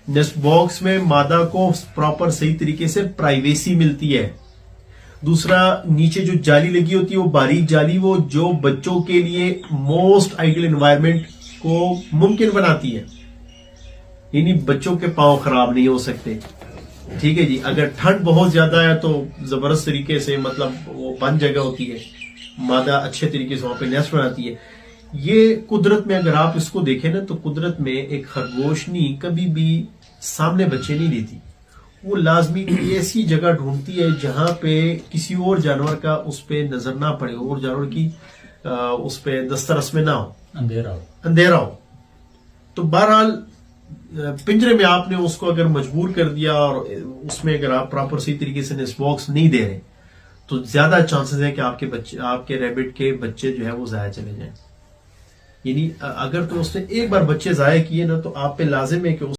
Nest box में मादा को प्रॉपर सही तरीके से प्राइवेसी मिलती है। दूसरा, नीचे जो जाली लगी होती है वो बारीक जाली, वो जो बच्चों के लिए मोस्ट आइडियल एनवायरनमेंट को मुमकिन बनाती है, यानी बच्चों के पांव खराब नहीं हो सकते। ठीक है जी। अगर ठंड बहुत ज्यादा है तो जबरदस्त तरीके से मतलब वो बंद जगह होती है, मादा अच्छे तरीके से वहां पे नेस्ट बनाती है। ये कुदरत में अगर आप इसको देखें ना, तो कुदरत में एक खरगोशनी कभी भी सामने बच्चे नहीं देती, वो लाजमी ऐसी जगह ढूंढती है जहां पे किसी और जानवर का उस पे नजर ना पड़े, और जानवर की उस पे दस्तरस में ना हो, अंधेरा हो। तो बहरहाल पिंजरे में आपने उसको अगर मजबूर कर दिया और उसमें अगर आप प्रॉपर सही तरीके से नेस्ट बॉक्स नहीं दे रहे, तो ज्यादा चांसेस है कि आपके रैबिट के बच्चे जो है वो जाया चले जाएं। यानी अगर तो उसने एक बार बच्चे जाया किए ना, तो आप पे लाजिम है कि